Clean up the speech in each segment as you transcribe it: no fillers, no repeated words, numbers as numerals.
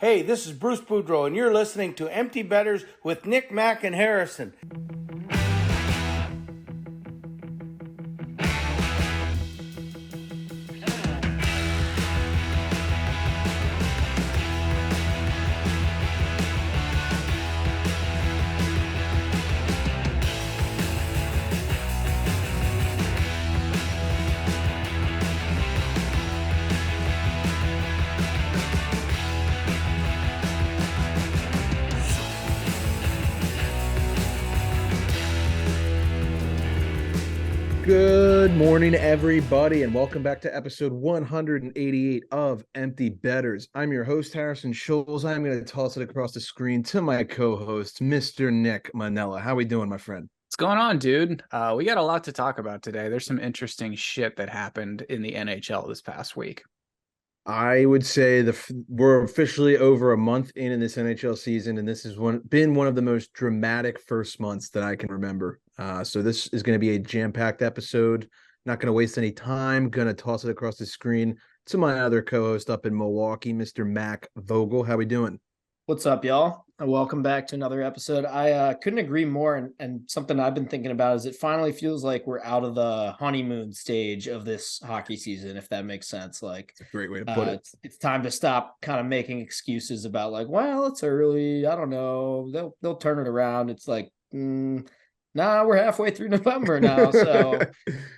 Hey, this is Bruce Boudreau, and you're listening to Empty Betters with Nick, Mack, and Harrison. Good morning, everybody, and welcome back to episode 188 of Empty Betters. I'm your host, Harrison Scholes. I'm going to toss it across the screen to my co-host, Mr. Nick Manella. How we doing, my friend? What's going on, dude? We got a lot to talk about today. There's some interesting shit that happened in the NHL this past week. I would say we're officially over a month in this NHL season, and this has been one of the most dramatic first months that I can remember. So this is going to be a jam-packed episode. Not going to waste any time. Going to toss it across the screen to my other co-host up in Milwaukee, Mr. Mac Vogel. How we doing? What's up, y'all? Welcome back to another episode. I couldn't agree more. And something I've been thinking about is it finally feels like we're out of the honeymoon stage of this hockey season, if that makes sense. Like, That's a great way to put it. It's time to stop kind of making excuses about like, well, it's early. I don't know. They'll turn it around. It's like, nah, we're halfway through November now. So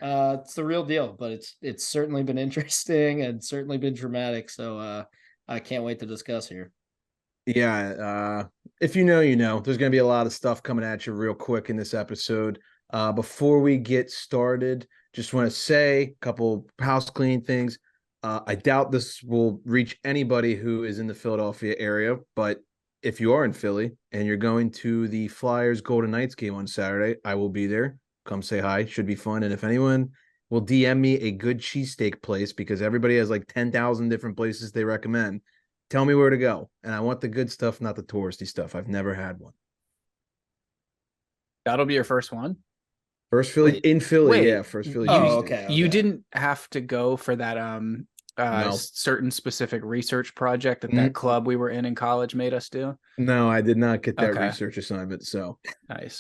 it's the real deal. But it's certainly been interesting and certainly been dramatic. So I can't wait to discuss here. Yeah, if you know, you know. There's going to be a lot of stuff coming at you real quick in this episode. Before we get started, just want to say a couple house cleaning things. I doubt this will reach anybody who is in the Philadelphia area, but if you are in Philly and you're going to the Flyers Golden Knights game on Saturday, I will be there. Come say hi. Should be fun. And if anyone will DM me a good cheesesteak place, because everybody has like 10,000 different places they recommend, tell me where to go. And I want the good stuff, not the touristy stuff. I've never had one. That'll be your first one? First Philly in Philly. Yeah, first Philly. Okay. You didn't have to go for that No. certain specific research project that club we were in college made us do? No, I did not get that research assignment. So nice.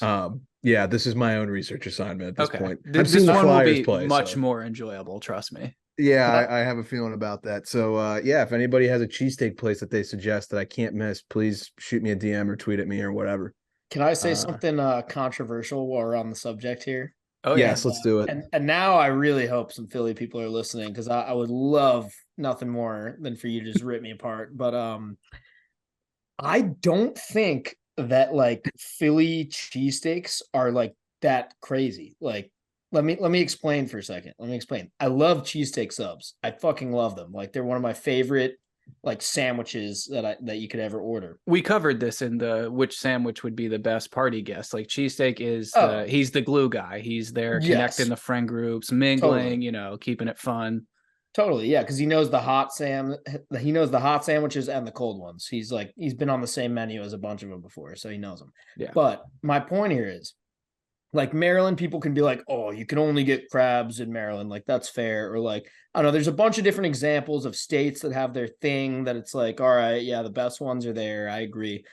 Yeah, this is my own research assignment at this point. This one will be much more enjoyable, trust me. Yeah, I have a feeling about that. So yeah, if anybody has a cheesesteak place that they suggest that I can't miss, please shoot me a DM or tweet at me or whatever. Can I say something controversial while we're on the subject here? Oh yes, let's do it. And now I really hope some Philly people are listening, because I would love nothing more than for you to just rip me apart. But I don't think that like Philly cheesesteaks are like that crazy. Like, let me explain for a second. I love cheesesteak subs. I fucking love them. Like, they're one of my favorite like sandwiches that you could ever order. We covered this in the which sandwich would be the best party guest. Like, cheesesteak is he's the glue guy. He's there connecting the friend groups, mingling, keeping it fun. Totally, yeah, because he knows the hot sandwiches and the cold ones. He's been on the same menu as a bunch of them before, so he knows them. Yeah. But my point here is, like, Maryland people can be like, oh, you can only get crabs in Maryland. Like, that's fair. Or like, I don't know, there's a bunch of different examples of states that have their thing that it's like, all right, yeah, the best ones are there. I agree.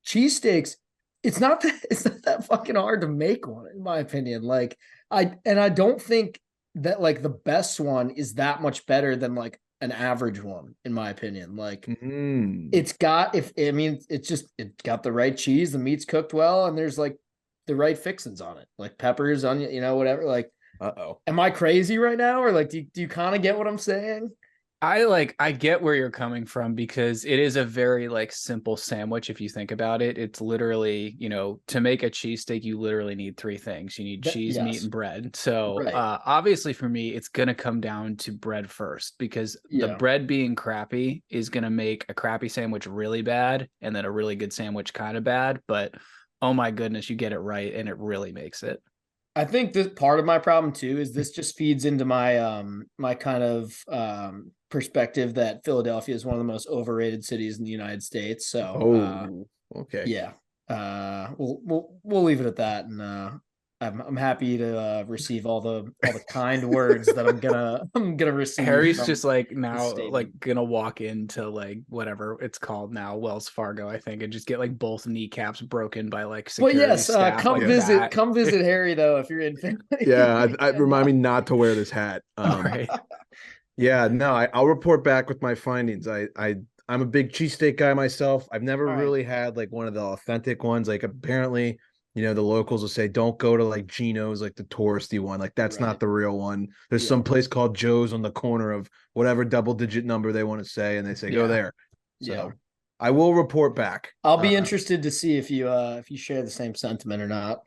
Cheesesteaks, it's not that fucking hard to make one, in my opinion. Like, I don't think that like the best one is that much better than like an average one, in my opinion. Like, it's got it got the right cheese, the meat's cooked well, and there's like the right fixings on it, like peppers, onion, whatever. Like, am I crazy right now, or like do you kind of get what I'm saying? I get where you're coming from, because it is a very like simple sandwich. If you think about it, it's literally, to make a cheesesteak, you literally need three things. You need cheese, meat, and bread. So obviously for me, it's going to come down to bread first, because the bread being crappy is going to make a crappy sandwich really bad, and then a really good sandwich kind of bad. But oh my goodness, you get it right, and it really makes it. I think this part of my problem too is this just feeds into my my kind of perspective that Philadelphia is one of the most overrated cities in the United States. So okay, yeah, we'll leave it at that, and I'm happy to receive all the kind words that I'm gonna receive. Harry's just like now statement. like gonna walk into like whatever it's called now, Wells Fargo, I think, and just get like both kneecaps broken by like security staff. Come like visit that. come visit Harry though if you're in Philly. Yeah, I remind me not to wear this hat. Right. Yeah, no, I'll report back with my findings. I'm a big cheesesteak guy myself. I've never really had like one of the authentic ones. Like apparently, the locals will say don't go to like Gino's, like the touristy one. Like that's not the real one. There's some place called Joe's on the corner of whatever double-digit number they want to say, and they say go there. So I will report back. I'll be interested to see if you share the same sentiment or not.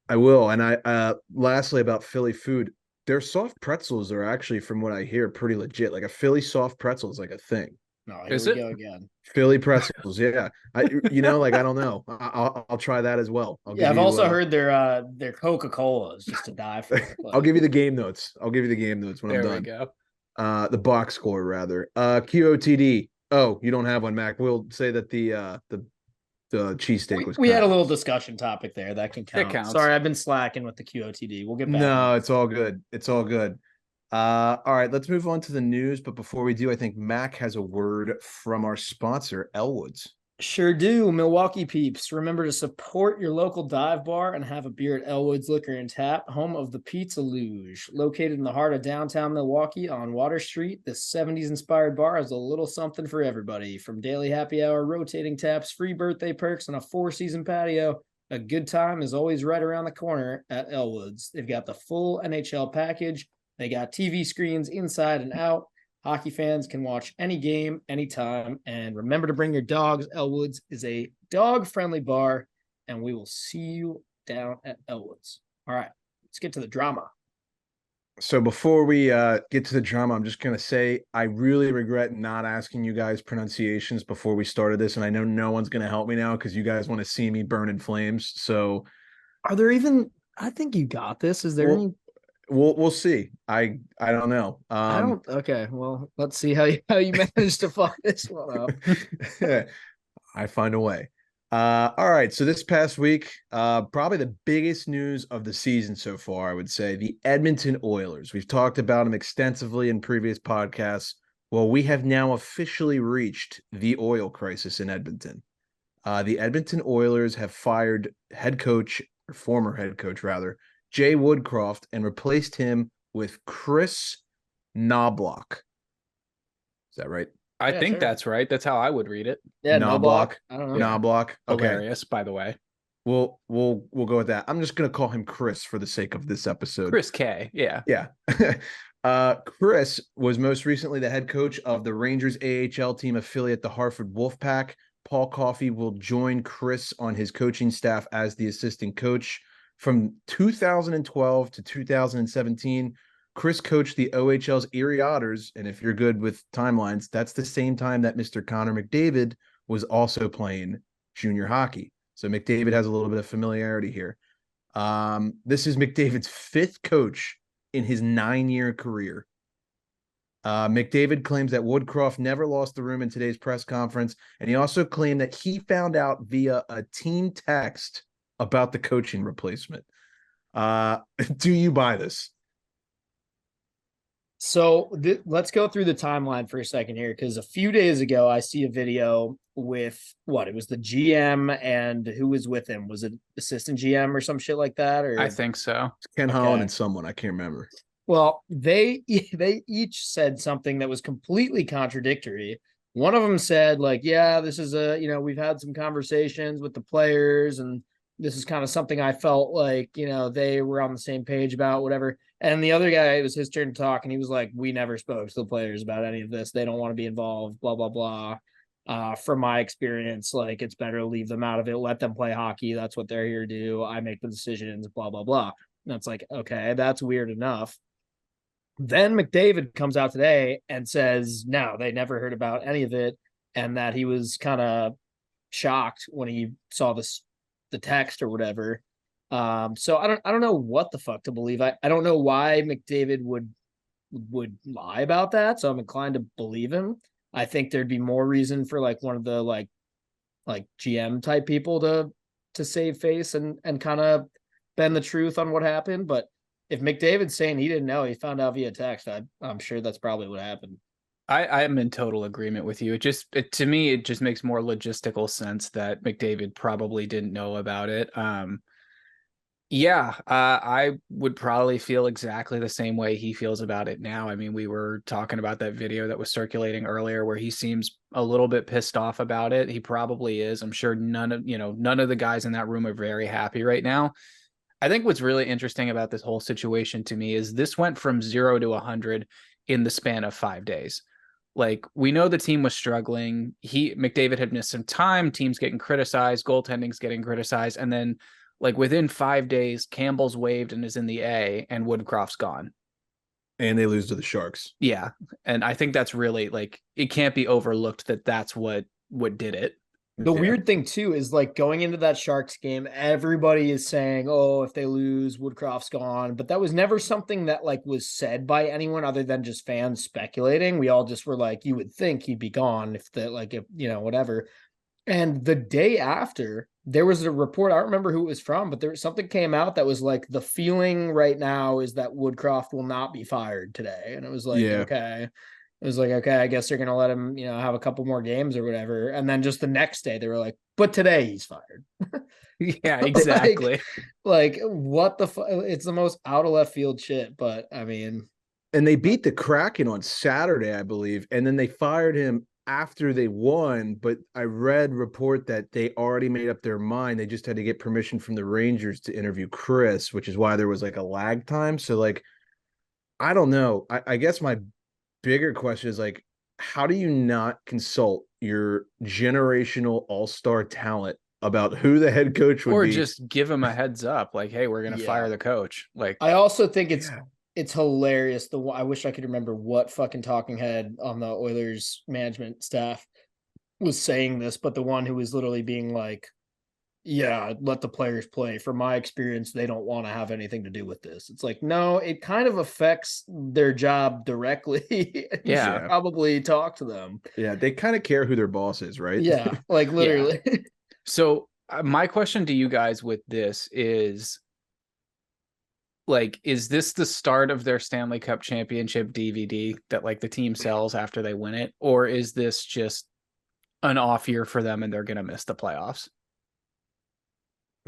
I will. And lastly about Philly food, their soft pretzels are actually, from what I hear, pretty legit. Like a Philly soft pretzel is like a thing. No, here we go again. Philly pretzels, yeah. I don't know. I'll try that as well. I've also heard their Coca-Cola is just to die for. I'll give you the game notes. When I'm done. There we go. The box score rather. QOTD. Oh, you don't have one, Mac. We'll say that the cheesesteak was. We had a little discussion topic there that can count. It counts. Sorry, I've been slacking with the QOTD. We'll get back. No, it's all good. All right, let's move on to the news. But before we do, I think Mac has a word from our sponsor, Elwood's. Sure do. Milwaukee peeps, remember to support your local dive bar and have a beer at Elwood's Liquor and Tap, home of the Pizza Luge. Located in the heart of downtown Milwaukee on Water Street, this 70s-inspired bar has a little something for everybody. From daily happy hour, rotating taps, free birthday perks, and a 4-season patio, a good time is always right around the corner at Elwood's. They've got the full NHL package. They got TV screens inside and out. Hockey fans can watch any game, anytime. And remember to bring your dogs. Elwood's is a dog-friendly bar, and we will see you down at Elwood's. All right, let's get to the drama. So before we get to the drama, I'm just going to say I really regret not asking you guys pronunciations before we started this. And I know no one's going to help me now because you guys want to see me burn in flames. So are there even – I think you got this. Is there any – We'll see. I don't know. I don't. Okay. Well, let's see how you manage to fuck this one up. I find a way. All right. So this past week, probably the biggest news of the season so far, I would say, the Edmonton Oilers. We've talked about them extensively in previous podcasts. Well, we have now officially reached the oil crisis in Edmonton. The Edmonton Oilers have fired former head coach rather, Jay Woodcroft, and replaced him with Chris Knobloch. Is that right? I think that's right. That's how I would read it. Yeah, Knobloch. I don't know. Knobloch. Okay. Hilarious, by the way. We'll go with that. I'm just gonna call him Chris for the sake of this episode. Chris K. Yeah. Yeah. Chris was most recently the head coach of the Rangers AHL team affiliate, the Hartford Wolfpack. Paul Coffey will join Chris on his coaching staff as the assistant coach. From 2012 to 2017, Chris coached the OHL's Erie Otters, and if you're good with timelines, that's the same time that Mr. Connor McDavid was also playing junior hockey. So McDavid has a little bit of familiarity here. This is McDavid's 5th coach in his 9-year career. McDavid claims that Woodcroft never lost the room in today's press conference, and he also claimed that he found out via a team text about the coaching replacement. Do you buy this? So let's go through the timeline for a second here, because a few days ago I see a video with it was the GM and who was with him? Was it assistant GM or some shit like that? Or I think so. Ken Holland and someone, I can't remember. Well, they each said something that was completely contradictory. One of them said like, yeah, this is we've had some conversations with the players and this is kind of something I felt like, they were on the same page about, whatever. And the other guy, it was his turn to talk, and he was like, we never spoke to the players about any of this. They don't want to be involved, blah, blah, blah. From my experience, like, it's better to leave them out of it. Let them play hockey. That's what they're here to do. I make the decisions, blah, blah, blah. And it's like, okay, that's weird enough. Then McDavid comes out today and says, no, they never heard about any of it, and that he was kind of shocked when he saw the text or whatever. So I don't know what the fuck to believe. I don't know why McDavid would lie about that. So I'm inclined to believe him. I think there'd be more reason for like one of the like GM type people to save face and kind of been the truth on what happened. But if McDavid's saying he didn't know, he found out via text, I'm sure that's probably what happened. I'm in total agreement with you. To me, it just makes more logistical sense that McDavid probably didn't know about it. I would probably feel exactly the same way he feels about it now. I mean, we were talking about that video that was circulating earlier where he seems a little bit pissed off about it. He probably is. I'm sure none of the guys in that room are very happy right now. I think what's really interesting about this whole situation to me is this went from 0 to 100 in the span of 5 days. Like, we know the team was struggling. McDavid had missed some time, teams getting criticized, goaltending's getting criticized, and then like within 5 days, Campbell's waived and is in the A, and Woodcroft's gone. And they lose to the Sharks. Yeah. And I think that's really, like, it can't be overlooked that that's what did it. The weird thing too is, like, going into that Sharks game, everybody is saying, oh, if they lose, Woodcroft's gone. But that was never something that, like, was said by anyone other than just fans speculating. We all just were like, you would think he'd be gone if whatever. And the day after, there was a report, I don't remember who it was from, but something came out that was like, the feeling right now is that Woodcroft will not be fired today. And it was like, okay. It was like, okay, I guess they're going to let him, have a couple more games or whatever. And then just the next day they were like, but today he's fired. Yeah, exactly. like what the fuck? It's the most out of left field shit. But I mean. And they beat the Kraken on Saturday, I believe. And then they fired him after they won. But I read report that they already made up their mind. They just had to get permission from the Rangers to interview Chris, which is why there was like a lag time. So like, I don't know. I guess my bigger question is, like, how do you not consult your generational all-star talent about who the head coach would be? Or just give him a heads up, like, hey, we're going to fire the coach. Like, I also think it's hilarious. I wish I could remember what fucking talking head on the Oilers management staff was saying this, but the one who was literally being like, yeah, let the players play. From my experience, they don't want to have anything to do with this. It's like, no, it kind of affects their job directly. You should probably talk to them. Yeah, they kind of care who their boss is, right? Yeah, like literally. Yeah. So my question to you guys with this is, like, is this the start of their Stanley Cup championship DVD that, like, the team sells after they win it? Or is this just an off year for them and they're going to miss the playoffs?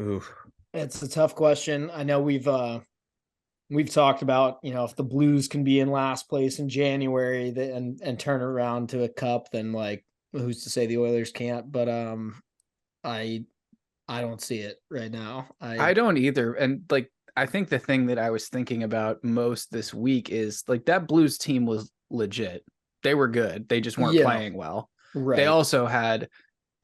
Oof. It's a tough question. I know we've talked about, if the Blues can be in last place in January and turn around to a cup, then, like, who's to say the Oilers can't? But I don't see it right now. I don't either. And, like, I think the thing that I was thinking about most this week is, like, that Blues team was legit. They were good. They just weren't playing well. Right. They also had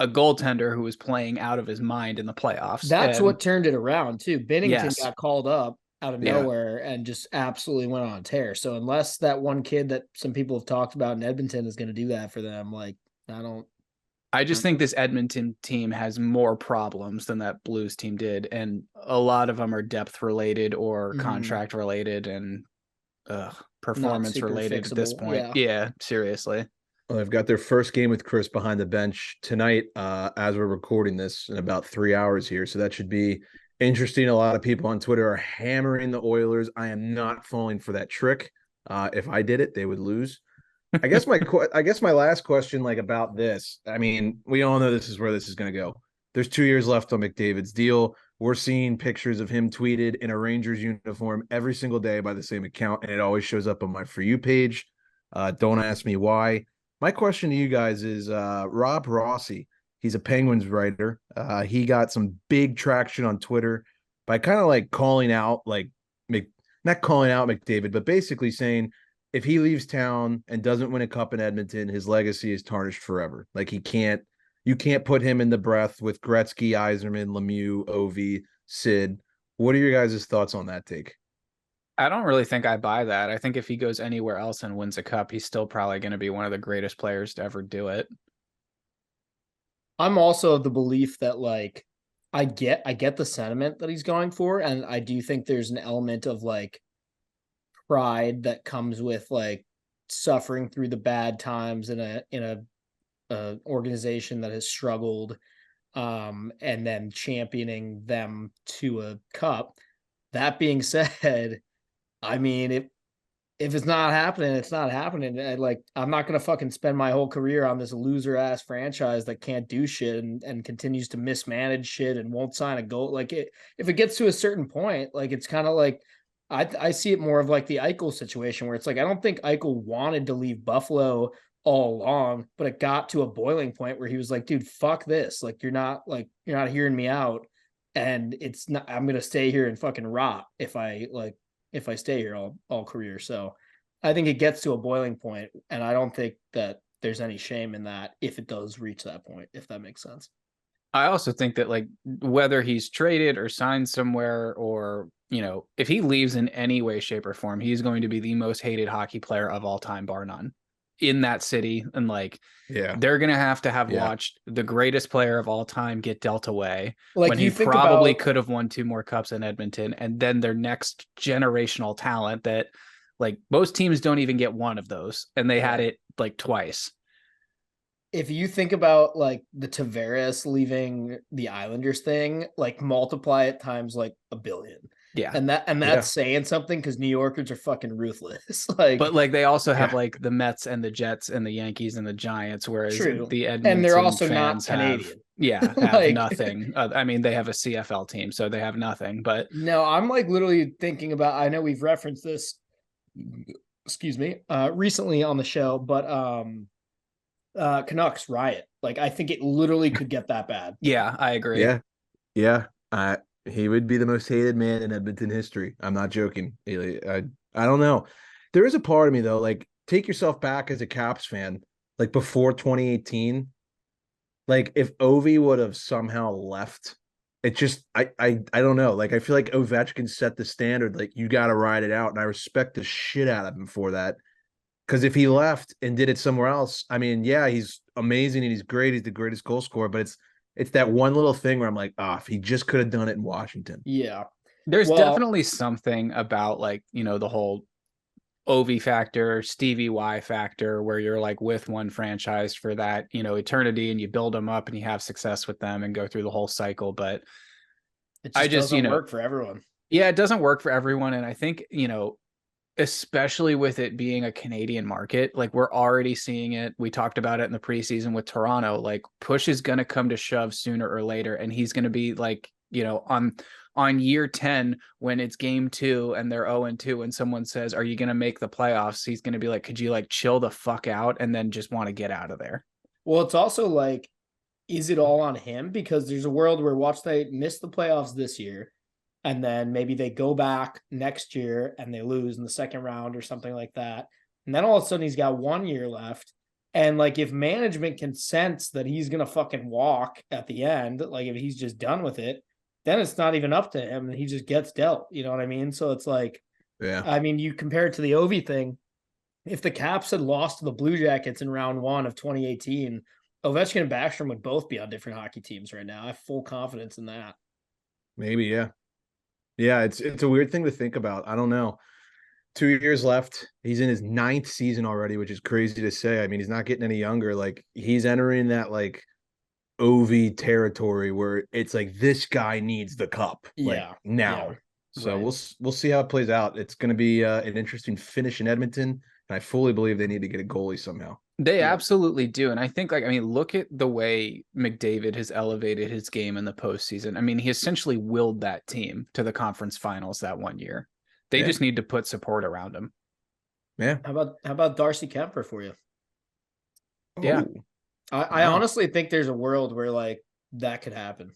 a goaltender who was playing out of his mind in the playoffs. That's what turned it around too. Bennington got called up out of nowhere and just absolutely went on a tear. So unless that one kid that some people have talked about in Edmonton is going to do that for them, like, I just think this Edmonton team has more problems than that Blues team did. And a lot of them are depth related or contract related and performance related at this point. Yeah, seriously. Well, they've got their first game with Chris behind the bench tonight as we're recording this in about 3 hours here. So that should be interesting. A lot of people on Twitter are hammering the Oilers. I am not falling for that trick. If I did it, they would lose. I guess my last question, like, about this, I mean, we all know this is where this is going to go. There's 2 years left on McDavid's deal. We're seeing pictures of him tweeted in a Rangers uniform every single day by the same account, and it always shows up on my For You page. Don't ask me why. My question to you guys is Rob Rossi. He's a Penguins writer. He got some big traction on Twitter by kind of like calling out, like, not calling out McDavid, but basically saying if he leaves town and doesn't win a cup in Edmonton, his legacy is tarnished forever. Like, you can't put him in the breath with Gretzky, Yzerman, Lemieux, Ovi, Sid. What are your guys' thoughts on that take? I don't really think I buy that. I think if he goes anywhere else and wins a cup, he's still probably going to be one of the greatest players to ever do it. I'm also of the belief that, like, I get the sentiment that he's going for, and I do think there's an element of, like, pride that comes with, like, suffering through the bad times in a organization that has struggled, and then championing them to a cup. that being said, I mean, if it's not happening, it's not happening. I'm not gonna fucking spend my whole career on this loser ass franchise that can't do shit and continues to mismanage shit and won't sign a goal. Like if it gets to a certain point, like it's kind of like I see it more of like the Eichel situation where it's like I don't think Eichel wanted to leave Buffalo all along, but it got to a boiling point where he was like, dude, fuck this. Like you're not hearing me out. And it's not, I'm gonna stay here and fucking rot if I stay here all career. So I think it gets to a boiling point, and I don't think that there's any shame in that if it does reach that point, if that makes sense. I also think that like whether he's traded or signed somewhere or, if he leaves in any way, shape, or form, he's going to be the most hated hockey player of all time, bar none, in that city. And they're going to have watched the greatest player of all time get dealt away when he probably could have won 2 more cups in Edmonton. And then their next generational talent that like most teams don't even get one of those. And they had it like twice. If you think about like the Tavares leaving the Islanders thing, like multiply it times like 1 billion. Yeah. And that's saying something because New Yorkers are fucking ruthless. But they also have like the Mets and the Jets and the Yankees and the Giants, whereas the Edmonton and they're also not Canadian. Have nothing. I mean, they have a CFL team, so they have nothing. But no, I'm like literally thinking about. I know we've referenced this. Excuse me, recently on the show, but Canucks riot. Like I think it literally could get that bad. Yeah, I agree. Yeah. He would be the most hated man in Edmonton history. I'm not joking. I don't know. There is a part of me though, like take yourself back as a Caps fan, like before 2018. Like if Ovi would have somehow left, it just I don't know. Like I feel like Ovechkin set the standard. Like you got to ride it out, and I respect the shit out of him for that. Because if he left and did it somewhere else, I mean, yeah, he's amazing and he's great. He's the greatest goal scorer, but it's that one little thing where I'm like, if he just could have done it in Washington. Yeah. There's definitely something about like, the whole Ovi factor, Stevie Y factor, where you're like with one franchise for that, eternity, and you build them up and you have success with them and go through the whole cycle. But it just doesn't work for everyone. Yeah, it doesn't work for everyone. And I think, especially with it being a Canadian market, like we're already seeing it. We talked about it in the preseason with Toronto, like push is going to come to shove sooner or later. And he's going to be like, on year 10, when it's game 2 and they're 0-2 and someone says, are you going to make the playoffs? He's going to be like, could you like chill the fuck out and then just want to get out of there? Well, it's also like, is it all on him? Because there's a world where they miss the playoffs this year. And then maybe they go back next year and they lose in the second round or something like that. And then all of a sudden he's got 1 year left. And like, if management can sense that he's going to fucking walk at the end, like if he's just done with it, then it's not even up to him and he just gets dealt. You know what I mean? So it's like, I mean, you compare it to the Ovi thing. If the Caps had lost to the Blue Jackets in round 1 of 2018, Ovechkin and Backstrom would both be on different hockey teams right now. I have full confidence in that. Maybe, yeah. Yeah, it's a weird thing to think about. I don't know. 2 years left. He's in his 9th season already, which is crazy to say. I mean, he's not getting any younger. Like he's entering that like OV territory where it's like this guy needs the cup. Now. Yeah. So we'll see how it plays out. It's going to be an interesting finish in Edmonton, and I fully believe they need to get a goalie somehow. They absolutely do. And I think look at the way McDavid has elevated his game in the postseason. I mean, he essentially willed that team to the conference finals that 1 year. They just need to put support around him. Yeah. How about Darcy Kemper for you? Yeah. I honestly think there's a world where like that could happen.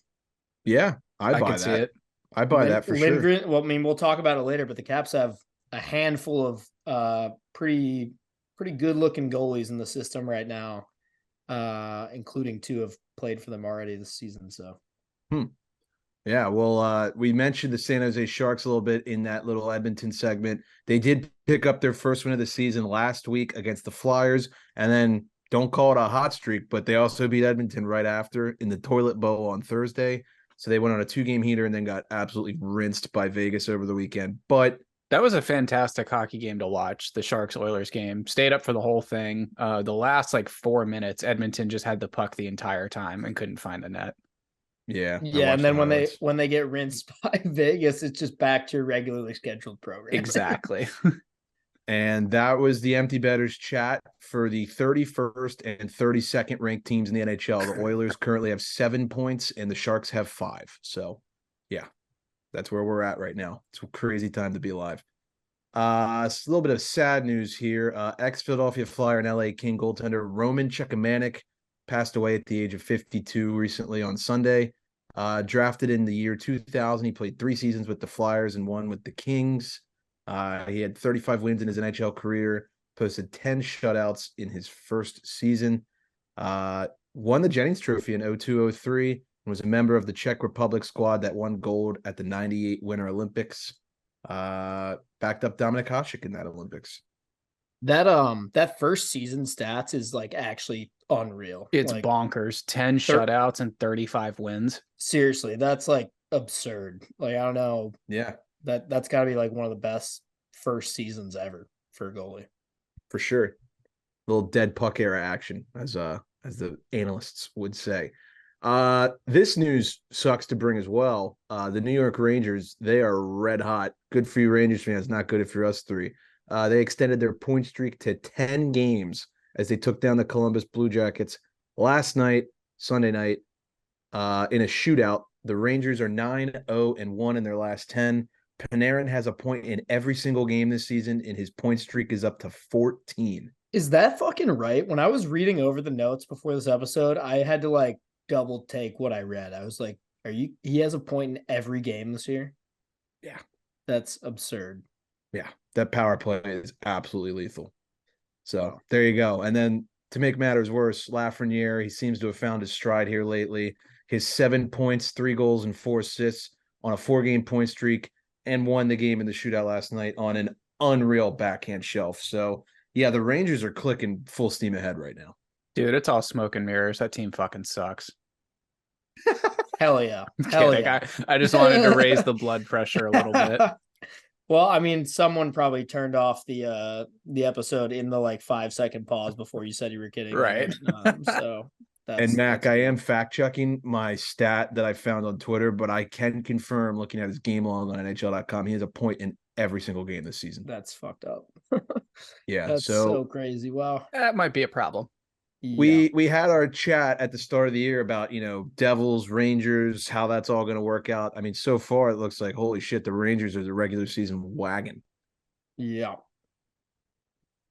Yeah. I buy that. See it. I buy that for Lindgren, sure. Well, I mean, we'll talk about it later, but the Caps have a handful of pretty good looking goalies in the system right now, including 2 have played for them already this season. So, yeah, well, we mentioned the San Jose Sharks a little bit in that little Edmonton segment. They did pick up their first win of the season last week against the Flyers, and then don't call it a hot streak, but they also beat Edmonton right after in the toilet bowl on Thursday. So they went on a 2-game heater and then got absolutely rinsed by Vegas over the weekend. But that was a fantastic hockey game to watch. The Sharks-Oilers game. Stayed up for the whole thing. The last 4 minutes, Edmonton just had the puck the entire time and couldn't find the net. Yeah. Yeah, and then when they get rinsed by Vegas, it's just back to your regularly scheduled program. Exactly. And that was the Empty Betters chat for the 31st and 32nd ranked teams in the NHL. The Oilers currently have 7 points and the Sharks have 5. So, yeah, that's where we're at right now. It's a crazy time to be alive. It's a little bit of sad news here. Ex-Philadelphia Flyer and LA King goaltender Roman Chekamanic passed away at the age of 52 recently on Sunday. Drafted in the year 2000, he played 3 seasons with the Flyers and 1 with the Kings. He had 35 wins in his NHL career, posted 10 shutouts in his first season, won the Jennings Trophy in 02-03, and was a member of the Czech Republic squad that won gold at the 98 Winter Olympics. Backed up Dominik Hasek in that Olympics. That first season stats is like actually unreal. It's like, bonkers. 10 shutouts and 35 wins. Seriously, that's like absurd. Like, I don't know. Yeah. That's got to be like one of the best first seasons ever for a goalie. For sure. Little dead puck era action, as the analysts would say. This news sucks to bring as well. The New York Rangers, they are red hot. Good for you Rangers fans, not good for us three. They extended their point streak to 10 games as they took down the Columbus Blue Jackets last night, Sunday night, in a shootout. The Rangers are 9-0-1 in their last 10. Panarin has a point in every single game this season, and his point streak is up to 14. Is that fucking right? When I was reading over the notes before this episode, I had to like double take what I read. I was like, he has a point in every game this year? Yeah. That's absurd. Yeah. That power play is absolutely lethal. So there you go. And then to make matters worse, Lafreniere, he seems to have found his stride here lately. His 7 points, 3 goals, and 4 assists on a 4-game point streak, and won the game in the shootout last night on an unreal backhand shelf. So, yeah, the Rangers are clicking full steam ahead right now. Dude, it's all smoke and mirrors. That team fucking sucks. Hell yeah. Hell yeah. I just wanted to raise the blood pressure a little bit. Well, I mean, someone probably turned off the episode in the like 5-second pause before you said you were kidding. Right. So and Mac, I am fact checking my stat that I found on Twitter, but I can confirm looking at his game log on NHL.com, he has a point in every single game this season. That's fucked up. Yeah, that's so crazy. Wow. That might be a problem. Yeah. We had our chat at the start of the year about, Devils, Rangers, how that's all going to work out. I mean, so far it looks like, holy shit, the Rangers are the regular season wagon. Yeah.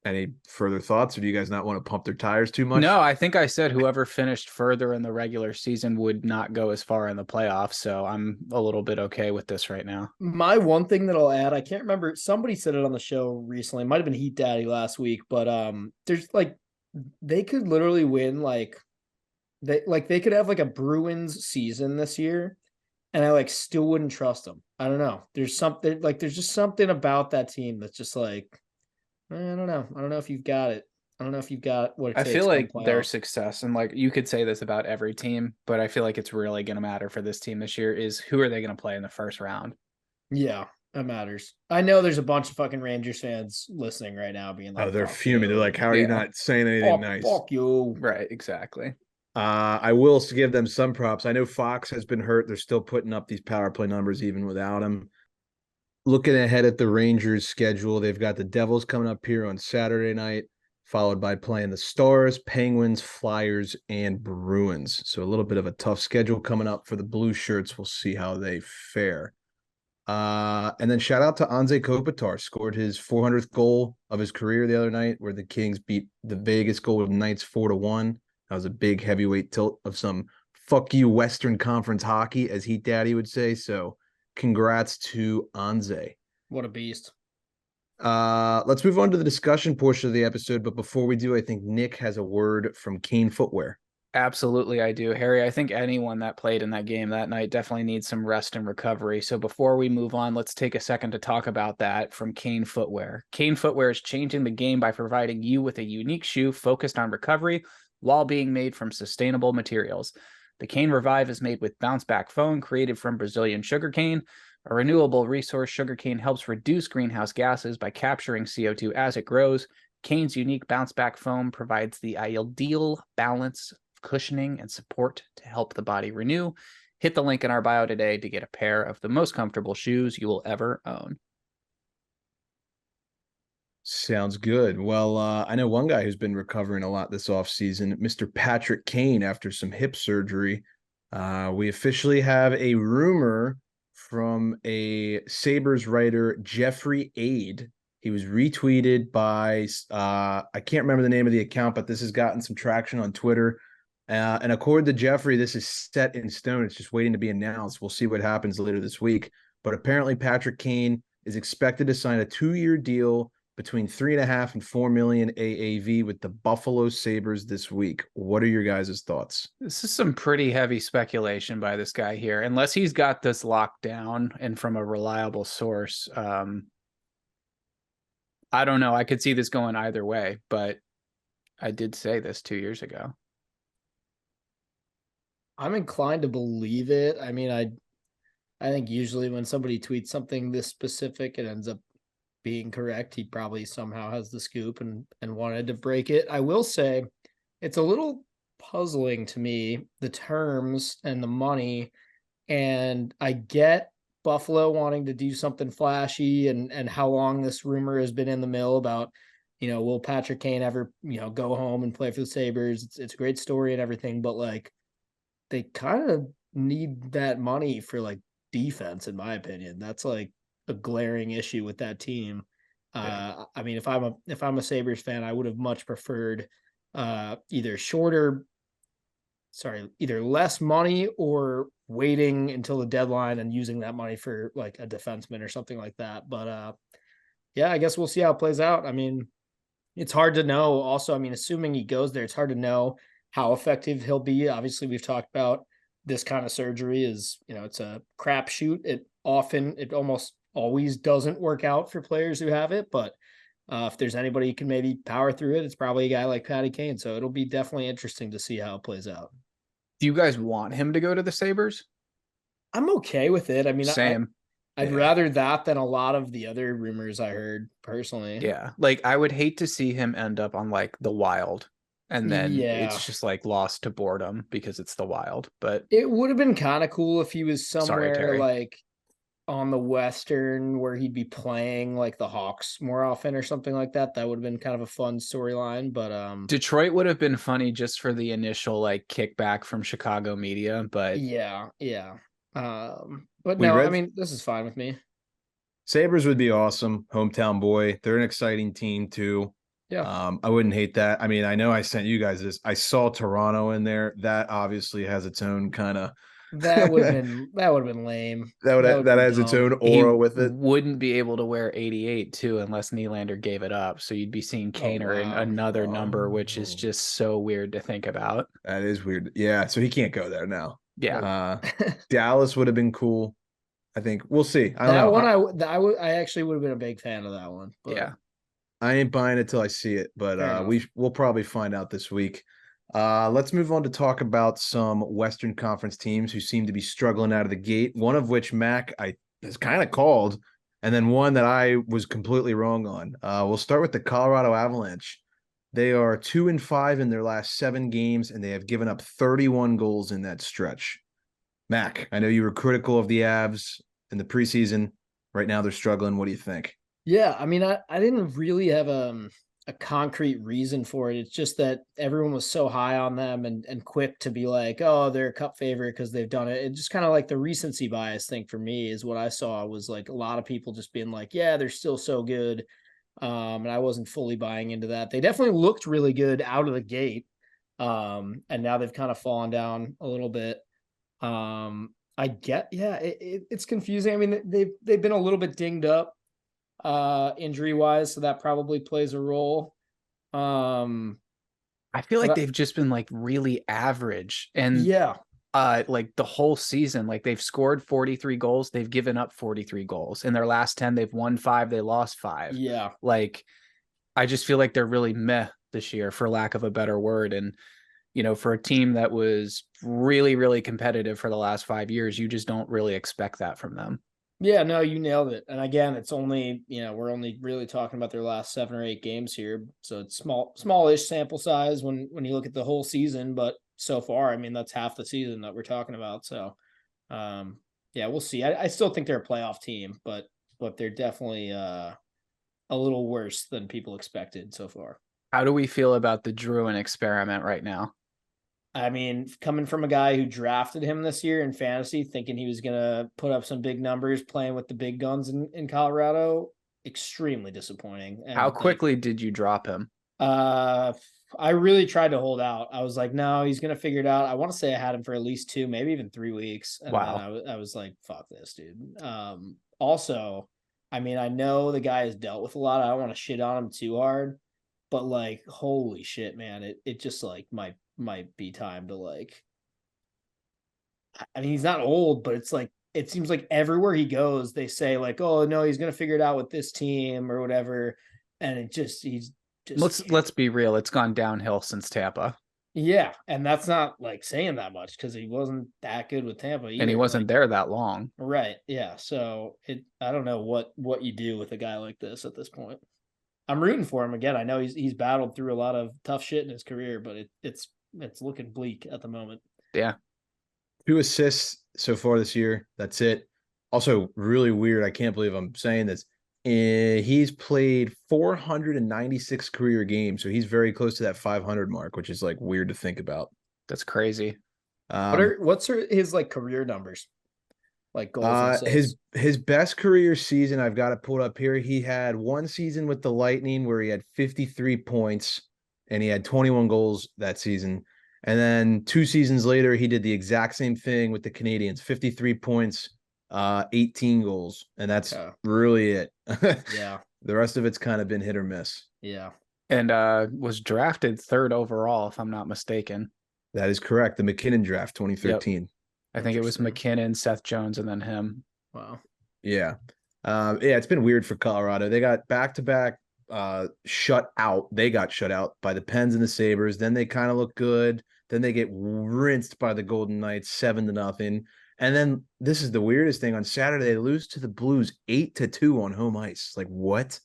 Any further thoughts, or do you guys not want to pump their tires too much? No, I think I said whoever finished further in the regular season would not go as far in the playoffs, so I'm a little bit okay with this right now. My one thing that I'll add, I can't remember, somebody said it on the show recently, it might have been Heat Daddy last week, but there's like, they could literally win they could have like a Bruins season this year, and I like still wouldn't trust them. I don't know. There's just something about that team that's just like, I don't know. I don't know if you've got it. I don't know if you've got what it takes. I feel like their success, and like you could say this about every team, but I feel like it's really going to matter for this team this year is who are they going to play in the first round? Yeah, that matters. I know there's a bunch of fucking Rangers fans listening right now being like, oh, they're fuming. They're like, how are you not saying anything nice? Fuck you. Right, exactly. I will give them some props. I know Fox has been hurt. They're still putting up these power play numbers even without him. Looking ahead at the Rangers schedule, they've got the Devils coming up here on Saturday night, followed by playing the Stars, Penguins, Flyers, and Bruins. So a little bit of a tough schedule coming up for the Blue Shirts. We'll see how they fare. And then shout out to Anze Kopitar, scored his 400th goal of his career the other night, where the Kings beat the Vegas Golden Knights 4-1. That was a big heavyweight tilt of some fuck you Western Conference hockey, as Heat Daddy would say. So congrats to Anze. What a beast. Let's move on to the discussion portion of the episode. But before we do, I think Nick has a word from Kane Footwear. Absolutely, I do. Harry, I think anyone that played in that game that night definitely needs some rest and recovery. So before we move on, let's take a second to talk about that from Kane Footwear. Kane Footwear is changing the game by providing you with a unique shoe focused on recovery while being made from sustainable materials. The Kane Revive is made with bounce-back foam created from Brazilian sugarcane. A renewable resource, sugarcane helps reduce greenhouse gases by capturing CO2 as it grows. Kane's unique bounce-back foam provides the ideal balance, cushioning, and support to help the body renew. Hit the link in our bio today to get a pair of the most comfortable shoes you will ever own. Sounds good. Well, I know one guy who's been recovering a lot this offseason, Mr. Patrick Kane, after some hip surgery. We officially have a rumor from a Sabres writer, Jeffrey Aid. He was retweeted by, I can't remember the name of the account, but this has gotten some traction on Twitter. And according to Jeffrey, this is set in stone. It's just waiting to be announced. We'll see what happens later this week. But apparently Patrick Kane is expected to sign a 2-year deal between $3.5 and $4 million AAV with the Buffalo Sabres this week. What are your guys' thoughts? This is some pretty heavy speculation by this guy here, unless he's got this locked down and from a reliable source. I don't know. I could see this going either way, but I did say this 2 years ago. I'm inclined to believe it. I mean, I think usually when somebody tweets something this specific, it ends up being correct. He probably somehow has the scoop and wanted to break it. I will say it's a little puzzling to me, the terms and the money. And I get Buffalo wanting to do something flashy and how long this rumor has been in the mill about, will Patrick Kane ever, go home and play for the Sabres? It's a great story and everything, but like they kind of need that money for like defense, in my opinion. That's like a glaring issue with that team. I mean, if I'm a Sabres fan, I would have much preferred either less money or waiting until the deadline and using that money for like a defenseman or something like that. But yeah, I guess we'll see how it plays out. I mean, it's hard to know. Also, I mean, assuming he goes there, it's hard to know how effective he'll be. Obviously, we've talked about this kind of surgery is, it's a crapshoot. It almost always doesn't work out for players who have it, but if there's anybody who can maybe power through it, it's probably a guy like Patty Kane. So it'll be definitely interesting to see how it plays out. Do you guys want him to go to the Sabres? I'm okay with it. I mean, same. I'd rather that than a lot of the other rumors I heard personally. Yeah. Like I would hate to see him end up on like the Wild. And then it's just like lost to boredom because it's the Wild. But it would have been kind of cool if he was somewhere Terry. like on the Western where he'd be playing like the Hawks more often or something like that. That would have been kind of a fun storyline. But Detroit would have been funny just for the initial like kickback from Chicago media. But yeah. But no, I mean, this is fine with me. Sabres would be awesome. Hometown boy. They're an exciting team too. Yeah. I wouldn't hate that. I mean, I know I sent you guys this. I saw Toronto in there. That obviously has its own kind of that would have been lame. That has its own aura with it. Wouldn't be able to wear 88 too unless Nylander gave it up. So you'd be seeing Kaner in another number, which is just so weird to think about. That is weird. Yeah, so he can't go there now. Yeah. Dallas would have been cool. I think we'll see. I don't know. I actually would have been a big fan of that one. But yeah. I ain't buying it till I see it, but we'll probably find out this week. Let's move on to talk about some Western Conference teams who seem to be struggling out of the gate. One of which Mac has kind of called, and then one that I was completely wrong on. We'll start with the Colorado Avalanche. They are 2-5 in their last 7 games, and they have given up 31 goals in that stretch. Mac, I know you were critical of the Avs in the preseason. Right now, they're struggling. What do you think? Yeah, I mean, I didn't really have a concrete reason for it. It's just that everyone was so high on them and quick to be like, oh, they're a cup favorite because they've done it. It just kind of like the recency bias thing for me is what I saw was like a lot of people just being like, yeah, they're still so good. And I wasn't fully buying into that. They definitely looked really good out of the gate. And now they've kind of fallen down a little bit. It's confusing. I mean, they've been a little bit dinged up injury wise, so that probably plays a role. I feel like they've just been like really average, and like the whole season, like they've scored 43 goals, they've given up 43 goals. In their last 10, they've won 5, they lost 5. Yeah, like I just feel like they're really meh this year, for lack of a better word. And for a team that was really, really competitive for the last 5 years, you just don't really expect that from them. Yeah, no, you nailed it. And again, it's only, we're only really talking about their last 7 or 8 games here. So it's smallish sample size when you look at the whole season. But so far, I mean, that's half the season that we're talking about. So Yeah, we'll see. I still think they're a playoff team, but they're definitely a little worse than people expected so far. How do we feel about the Druin experiment right now? I mean, coming from a guy who drafted him this year in fantasy, thinking he was going to put up some big numbers playing with the big guns in Colorado, extremely disappointing. And how quickly did you drop him? I really tried to hold out. I was like, no, he's going to figure it out. I want to say I had him for at least 2, maybe even 3 weeks. And wow. then I was like, fuck this, dude. Also, I mean, I know the guy has dealt with a lot. I don't want to shit on him too hard, but like, holy shit, man. It just like might be time to like, I mean, he's not old, but it's like, it seems like everywhere he goes, they say like, oh no, he's going to figure it out with this team or whatever. And he's just, let's be real. It's gone downhill since Tampa. Yeah. And that's not like saying that much because he wasn't that good with Tampa either. And he wasn't there that long. Right. Yeah. So I don't know what you do with a guy like this at this point. I'm rooting for him again. I know he's battled through a lot of tough shit in his career, but it's looking bleak at the moment. Yeah. 2 assists so far this year. That's it. Also, really weird. I can't believe I'm saying this. He's played 496 career games, so he's very close to that 500 mark, which is like weird to think about. That's crazy. What's his like career numbers? Like goals and his best career season, I've got it pulled up here. He had 1 season with the Lightning where he had 53 points and he had 21 goals that season. And then 2 seasons later, he did the exact same thing with the Canadiens, 53 points, 18 goals. And that's really it. Yeah. The rest of it's kind of been hit or miss. Yeah. And was drafted 3rd overall, if I'm not mistaken. That is correct. The McKinnon draft, 2013. Yep. I think it was McKinnon, Seth Jones, and then him. Wow. Yeah. It's been weird for Colorado. They got back-to-back shut out. They got shut out by the Pens and the Sabres. Then they kind of look good. Then they get rinsed by the Golden Knights 7-0. And then this is the weirdest thing. On Saturday, they lose to the Blues 8-2 on home ice. Like, what?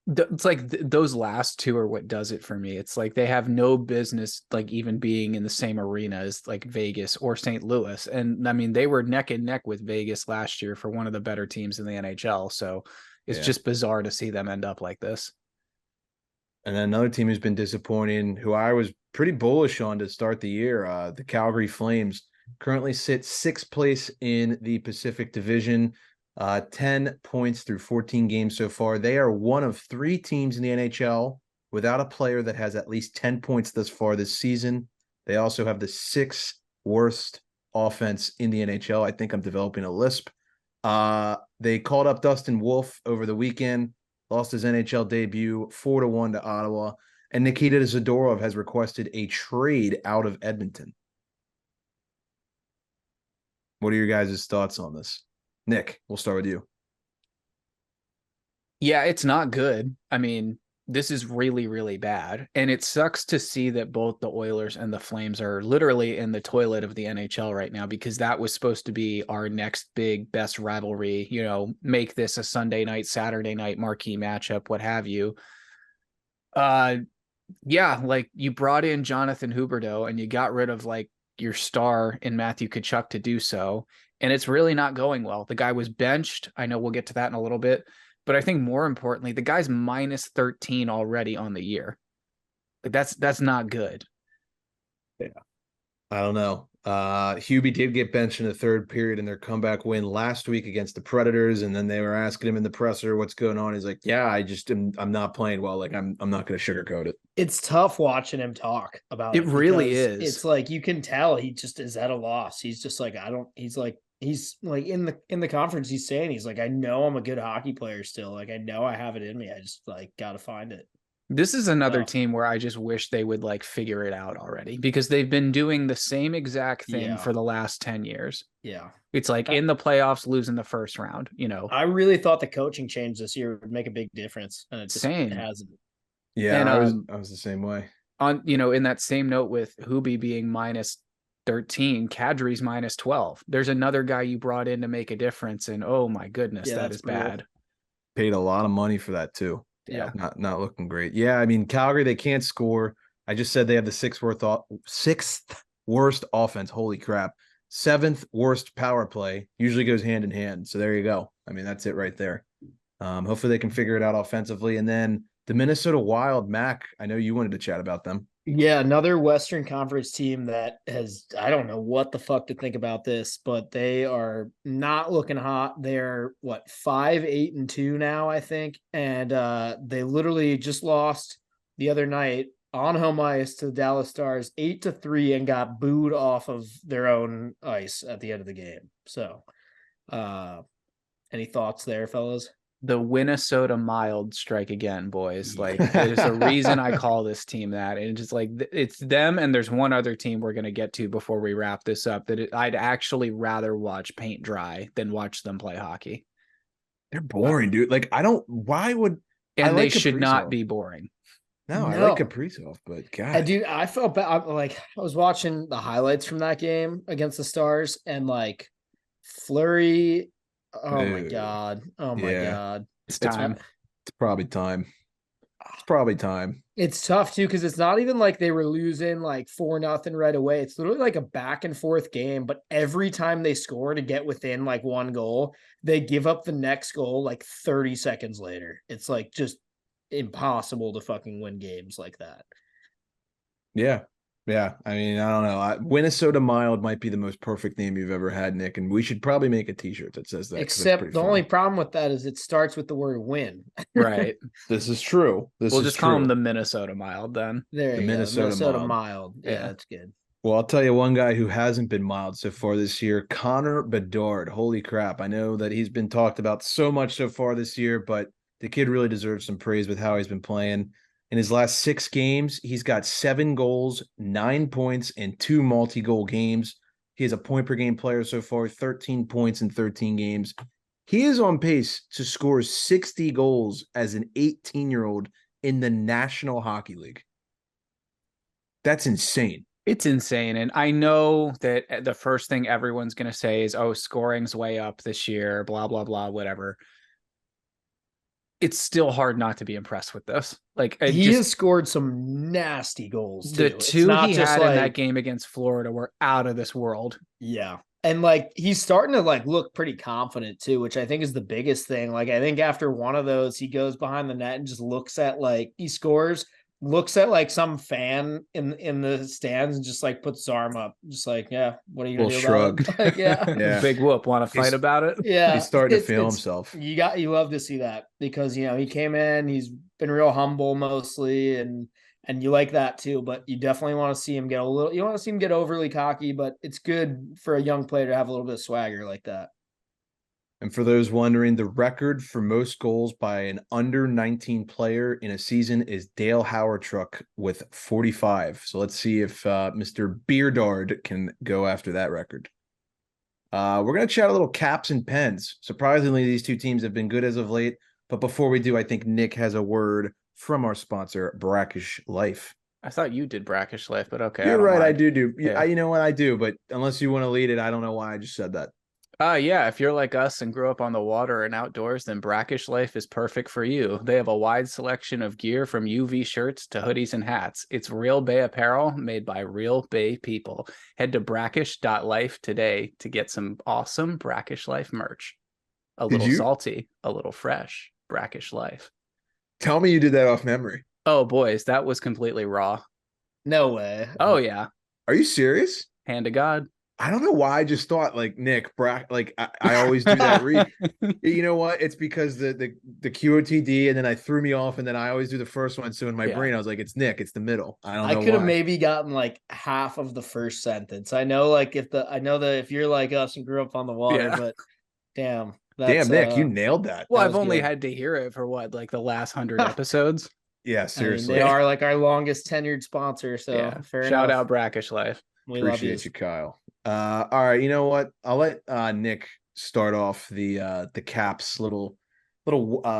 It's like those last 2 are what does it for me. It's like they have no business like even being in the same arena as like Vegas or St. Louis. And I mean, they were neck and neck with Vegas last year for one of the better teams in the NHL. So it's just bizarre to see them end up like this. And then another team who's been disappointing, who I was pretty bullish on to start the year, the Calgary Flames, currently sit 6th place in the Pacific Division, 10 points through 14 games so far. They are one of 3 teams in the NHL without a player that has at least 10 points thus far this season. They also have the 6th worst offense in the NHL. I think I'm developing a lisp. They called up Dustin Wolf over the weekend, lost his NHL debut 4-1 to Ottawa, and Nikita Zadorov has requested a trade out of Edmonton. What are your guys' thoughts on this? Nick, we'll start with you. Yeah, it's not good. I mean, this is really, really bad. And it sucks to see that both the Oilers and the Flames are literally in the toilet of the NHL right now, because that was supposed to be our next big best rivalry, you know, make this a Sunday night, Saturday night marquee matchup, what have you. Yeah, like you brought in Jonathan Huberdeau and you got rid of like your star in Matthew Tkachuk to do so. And it's really not going well. The guy was benched. I know we'll get to that in a little bit. But I think more importantly, the guy's minus 13 already on the year. Like that's not good. Yeah. I don't know. Hubie did get benched in the 3rd period in their comeback win last week against the Predators. And then they were asking him in the presser, what's going on? He's like, yeah, I'm not playing well. Like I'm not going to sugarcoat it. It's tough watching him talk about it. It really is. It's like, you can tell he just is at a loss. He's just like, he's like in the conference, he's saying, he's like, I know I'm a good hockey player still. Like, I know I have it in me. I just like got to find it. This is another team where I just wish they would like figure it out already, because they've been doing the same exact thing for the last 10 years. Yeah. It's like in the playoffs, losing the first round, you know. I really thought the coaching change this year would make a big difference. And it just hasn't. Yeah. And I was the same way. On, you know, in that same note with Hubie being minus 13, Kadri's minus 12. There's another guy you brought in to make a difference. And oh my goodness, that is bad. Paid a lot of money for that too. Yeah. Not looking great. Yeah. I mean, Calgary, they can't score. I just said they have the 6th worst offense. Holy crap. 7th worst power play. Usually goes hand in hand. So there you go. I mean, that's it right there. Hopefully they can figure it out offensively. And then the Minnesota Wild, Mac, I know you wanted to chat about them. Yeah, another Western Conference team that has, I don't know what the fuck to think about this, but they are not looking hot. They're 5-8-2 now, I think. And they literally just lost the other night on home ice to the Dallas Stars 8-3 and got booed off of their own ice at the end of the game. So any thoughts there, fellas? The Minnesota Mild strike again, boys. Like, there's a reason I call this team that. And just like, it's them. And there's one other team we're going to get to before we wrap this up that I'd actually rather watch paint dry than watch them play hockey. They're boring, dude. Like, why would. And they should not be boring. No, I like Kaprizov, but God. I felt bad. Like, I was watching the highlights from that game against the Stars and like Fleury. Oh my God. Oh my God. It's time. It's probably time. It's probably time. It's tough too, because it's not even like they were losing like 4-0 right away. It's literally like a back and forth game, but every time they score to get within like one goal, they give up the next goal like 30 seconds later. It's like just impossible to fucking win games like that. Yeah. Yeah, I mean, I don't know. Minnesota Mild might be the most perfect name you've ever had, Nick, and we should probably make a T-shirt that says that. Except the only problem with that is it starts with the word win. Right. This is true. We'll just call them the Minnesota Mild then. There you go. Minnesota Mild. Yeah, that's good. Well, I'll tell you one guy who hasn't been mild so far this year, Connor McDavid. Holy crap. I know that he's been talked about so much so far this year, but the kid really deserves some praise with how he's been playing. In his last 6 games, he's got 7 goals, 9 points, and 2 multi-goal games. He is a point-per-game player so far, 13 points in 13 games. He is on pace to score 60 goals as an 18-year-old in the National Hockey League. That's insane. It's insane. And I know that the first thing everyone's going to say is, oh, scoring's way up this year, blah, blah, blah, whatever. It's still hard not to be impressed with this. Like, he has scored some nasty goals too. The 2 he had in that game against Florida were out of this world. Yeah. And like, he's starting to like look pretty confident too, which I think is the biggest thing. Like, I think after one of those, he goes behind the net and just looks at like, he scores, looks at like some fan in the stands and just like puts his arm up, just like, yeah, what are you gonna do shrug. about it? Like, yeah. Big whoop. Want to fight about it? Yeah, he's starting to feel himself. You love to see that, because he came in, he's been real humble mostly, and you like that too, but you definitely want to see him get you want to see him get overly cocky, but it's good for a young player to have a little bit of swagger like that. And for those wondering, the record for most goals by an under 19 player in a season is Dale Hawerchuk with 45. So let's see if Mr. Beardard can go after that record. We're going to chat a little Caps and Pens. Surprisingly, these two teams have been good as of late. But before we do, I think Nick has a word from our sponsor, Brackish Life. I thought you did Brackish Life, but okay. You're right, mind. I do. Yeah. You know what, I do. But unless you want to lead it, I don't know why I just said that. Yeah, if you're like us and grew up on the water and outdoors, then Brackish Life is perfect for you. They have a wide selection of gear from UV shirts to hoodies and hats. It's real Bay apparel made by real Bay people. Head to brackish.life today to get some awesome Brackish Life merch. A little salty, a little fresh. Brackish Life. Tell me you did that off memory. Oh, boys, that was completely raw. No way. Oh, yeah. Are you serious? Hand to God. I don't know why I just thought like Nick, I always do that read. You know what? It's because the QOTD, and then I threw me off, and then I always do the first one. So in my brain, I was like, it's Nick, it's the middle. I could have maybe gotten like half of the first sentence. I know that if you're like us and grew up on the water, but damn. Nick, you nailed that. Well, I've only had to hear it for like the last 100 episodes. Yeah, seriously. They are like our longest tenured sponsor. So fair shout enough. out Brackish Life. We appreciate you, Kyle. All right, you know what? I'll let Nick start off the Caps little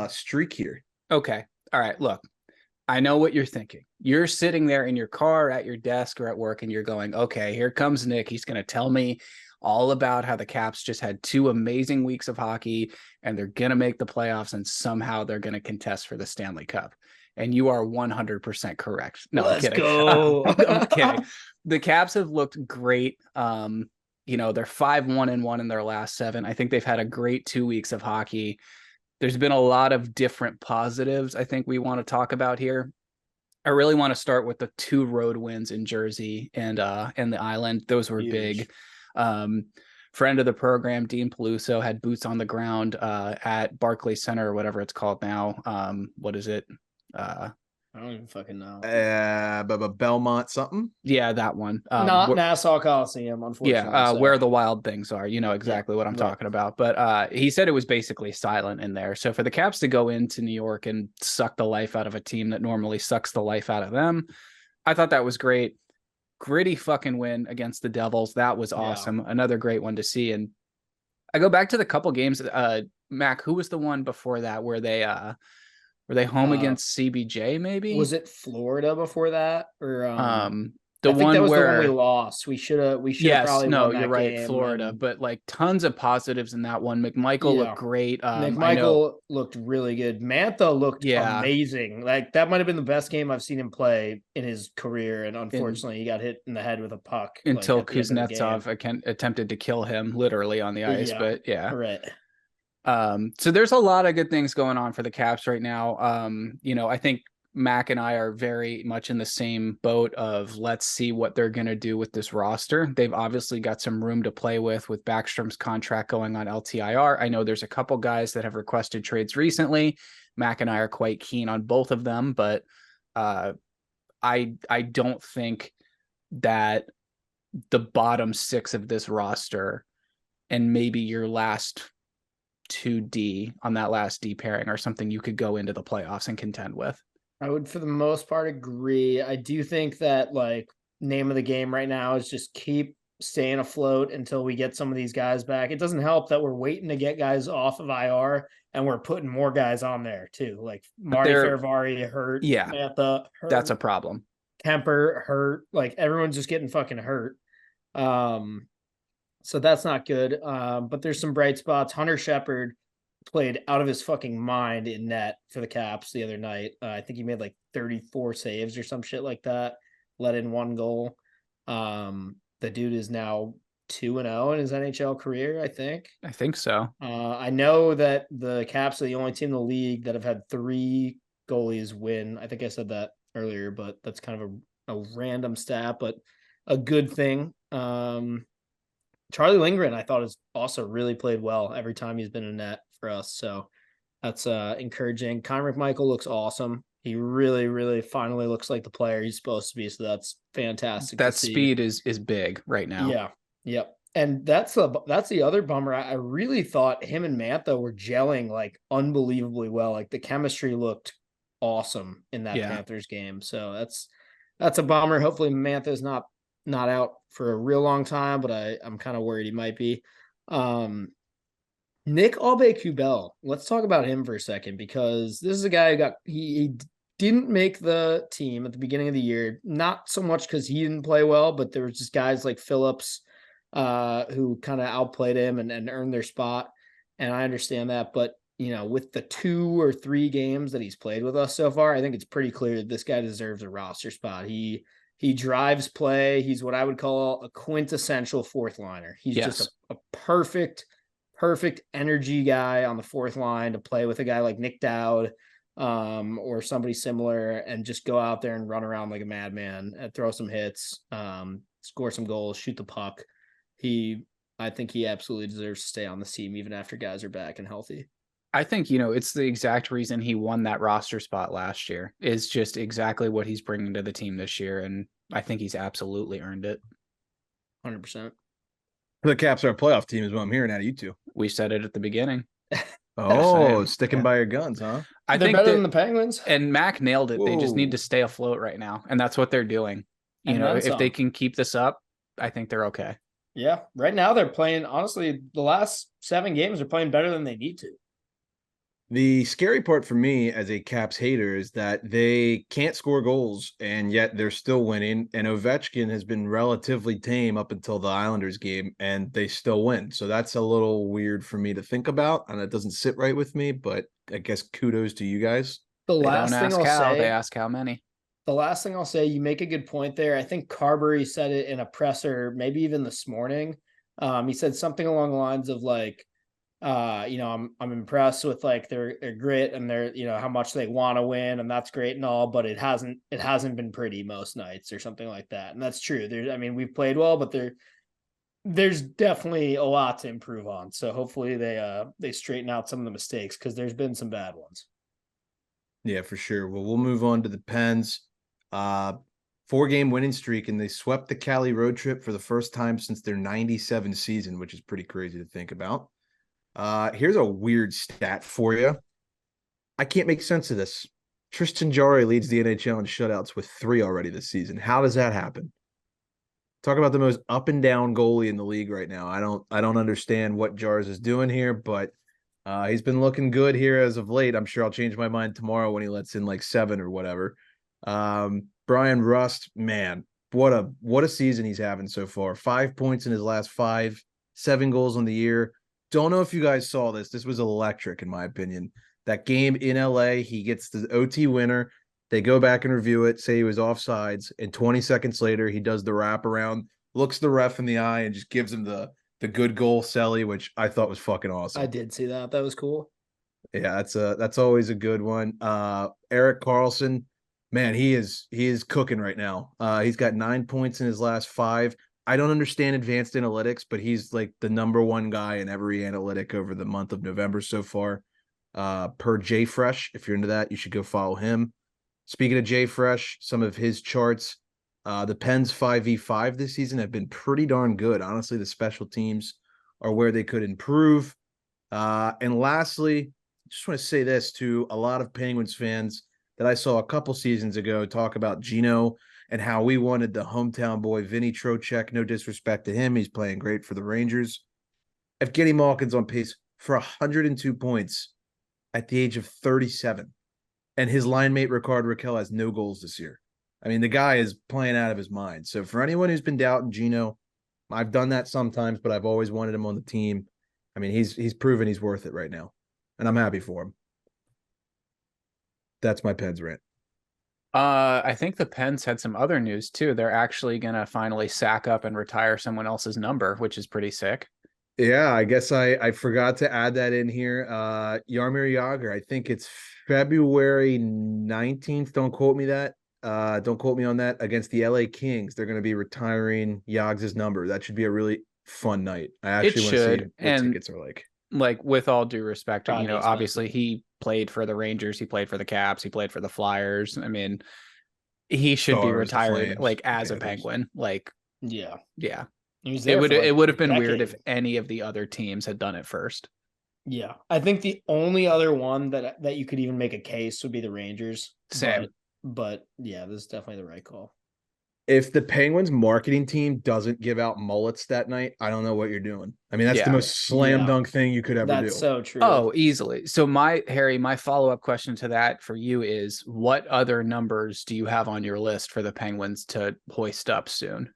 streak here. Okay. All right. Look, I know what you're thinking. You're sitting there in your car, at your desk, or at work, and you're going, okay, here comes Nick. He's going to tell me all about how the Caps just had 2 amazing weeks of hockey, and they're going to make the playoffs, and somehow they're going to contest for the Stanley Cup. And you are 100% correct. No, I'm kidding. Go. I'm kidding. The Caps have looked great. they're 5-1-1 in their last 7. I think they've had a great 2 weeks of hockey. There's been a lot of different positives I think we want to talk about here. I really want to start with the 2 road wins in Jersey and the Island. Those were big. Friend of the program, Dean Peluso, had boots on the ground at Barclays Center or whatever it's called now. What is it? I don't even fucking know. Belmont something? Yeah, that one. Not Nassau Coliseum, unfortunately. Yeah, where the Wild Things are. You know exactly what I'm talking about. But he said it was basically silent in there. So for the Caps to go into New York and suck the life out of a team that normally sucks the life out of them, I thought that was great. Gritty fucking win against the Devils. That was awesome. Yeah. Another great one to see. And I go back to the couple games. Mac, who was the one before that where they were they home against CBJ? Maybe was it Florida before that, or the I think one that was where the one we lost. We should have. Probably no, won that you're right, game. Florida, but like tons of positives in that one. McMichael looked great. McMichael looked really good. Mantha looked amazing. Like that might have been the best game I've seen him play in his career, and unfortunately, he got hit in the head with a puck until Kuznetsov attempted to kill him literally on the ice. But right. So there's a lot of good things going on for the Caps right now. I think Mac and I are very much in the same boat of let's see what they're going to do with this roster. They've obviously got some room to play with Backstrom's contract going on LTIR. I know there's a couple guys that have requested trades recently. Mac and I are quite keen on both of them, but I don't think that the bottom 6 of this roster and maybe your last 2D on that last D pairing are something you could go into the playoffs and contend with. I would, for the most part, agree. I do think that name of the game right now is just keep staying afloat until we get some of these guys back. It doesn't help that we're waiting to get guys off of IR and we're putting more guys on there too. Like Marty Ferravari hurt. Yeah, Mantha hurt. That's a problem. Kemper hurt. Like everyone's just getting fucking hurt. So that's not good. But there's some bright spots. Hunter Shepard played out of his fucking mind in net for the Caps the other night. I think he made 34 saves or some shit like that. Let in 1 goal. The dude is now 2-0 in his NHL career, I think. I think so. I know that the Caps are the only team in the league that have had 3 goalies win. I think I said that earlier, but that's kind of a random stat, but a good thing. Charlie Lindgren, I thought, has also really played well every time he's been in net for us. So that's encouraging. Connor McMichael looks awesome. He really, really finally looks like the player he's supposed to be. So that's fantastic. That speed is big right now. Yeah. Yep. And that's the other bummer. I really thought him and Mantha were gelling unbelievably well. The chemistry looked awesome in that Panthers game. So that's a bummer. Hopefully Mantha's not out for a real long time, but I'm kind of worried he might be. Nick Aube-Kubel. Let's talk about him for a second, because this is a guy who he didn't make the team at the beginning of the year. Not so much because he didn't play well, but there was just guys like Phillips who kind of outplayed him and earned their spot. And I understand that, but with the 2 or 3 games that he's played with us so far, I think it's pretty clear that this guy deserves a roster spot. He drives play. He's what I would call a quintessential 4th liner. He's just a perfect energy guy on the 4th line to play with a guy like Nick Dowd or somebody similar and just go out there and run around like a madman and throw some hits, score some goals, shoot the puck. I think he absolutely deserves to stay on the team even after guys are back and healthy. I think, it's the exact reason he won that roster spot last year is just exactly what he's bringing to the team this year. And I think he's absolutely earned it. 100%. The Caps are a playoff team is what I'm hearing out of you two. We said it at the beginning. Sticking by your guns, huh? I think better than the Penguins. And Mac nailed it. Whoa. They just need to stay afloat right now. And that's what they're doing. If they can keep this up, I think they're okay. Yeah. Right now they're playing, honestly, the last 7 games are playing better than they need to. The scary part for me as a Caps hater is that they can't score goals, and yet they're still winning. And Ovechkin has been relatively tame up until the Islanders game, and they still win. So that's a little weird for me to think about, and it doesn't sit right with me. But I guess kudos to you guys. They don't ask how, they ask how many. The last thing I'll say, you make a good point there. I think Carberry said it in a presser, maybe even this morning, He said something along the lines of like, I'm impressed with like their grit and their, how much they want to win, and that's great and all, but it hasn't been pretty most nights or something like that. And that's true. We've played well, but there's definitely a lot to improve on. So hopefully they straighten out some of the mistakes, because there's been some bad ones. Yeah, for sure. Well, we'll move on to the Pens. 4-game winning streak, and they swept the Cali road trip for the first time since their 97 season, which is pretty crazy to think about. Here's a weird stat for you. I can't make sense of this. Tristan Jarry leads the NHL in shutouts with 3 already this season. How does that happen? Talk about the most up and down goalie in the league right now. I don't understand what Jars is doing here, but he's been looking good here as of late. I'm sure I'll change my mind tomorrow when he lets in like 7 or whatever. Brian Rust, man, what a season he's having so far. 5 points in his last 5, 7 goals on the year. Don't know if you guys saw this. This was electric, in my opinion. That game in LA, he gets the OT winner. They go back and review it, say he was offsides, and 20 seconds later, he does the wraparound, looks the ref in the eye, and just gives him the good goal celly, which I thought was fucking awesome. I did see that. That was cool. Yeah, that's always a good one. Erik Karlsson, man, he is cooking right now. He's got 9 points in his last 5. I don't understand advanced analytics, but he's like the number 1 guy in every analytic over the month of November so far. Per Jay Fresh, if you're into that, you should go follow him. Speaking of Jay Fresh, some of his charts, the Pens 5v5 this season have been pretty darn good. Honestly, the special teams are where they could improve. And lastly, I just want to say this to a lot of Penguins fans that I saw a couple seasons ago talk about Gino and how we wanted the hometown boy, Vinny Trocheck. No disrespect to him. He's playing great for the Rangers. Evgeny Malkin's on pace for 102 points at the age of 37. And his line mate, Rickard Rakell, has no goals this year. I mean, the guy is playing out of his mind. So for anyone who's been doubting Gino, I've done that sometimes, but I've always wanted him on the team. I mean, he's proven he's worth it right now, and I'm happy for him. That's my Pens rant. I think the Pens had some other news too. They're actually going to finally sack up and retire someone else's number, which is pretty sick. Yeah, I guess I forgot to add that in here. Jaromir Jagr, I think it's February 19th. Don't quote me on that. Against the LA Kings, they're going to be retiring Jagr's number. That should be a really fun night. I actually want to see what tickets are like. Like, with all due respect, obviously he played for the Rangers, he played for the Caps, he played for the Flyers. I mean, he should be retired like as a Penguin. Like, yeah. It would have been weird if any of the other teams had done it first. Yeah, I think the only other one that you could even make a case would be the Rangers. Same, but yeah, this is definitely the right call. If the Penguins marketing team doesn't give out mullets that night, I don't know what you're doing. I mean, that's the most slam dunk thing you could ever do. That's so true. Oh, easily. So my follow-up question to that for you is, what other numbers do you have on your list for the Penguins to hoist up soon?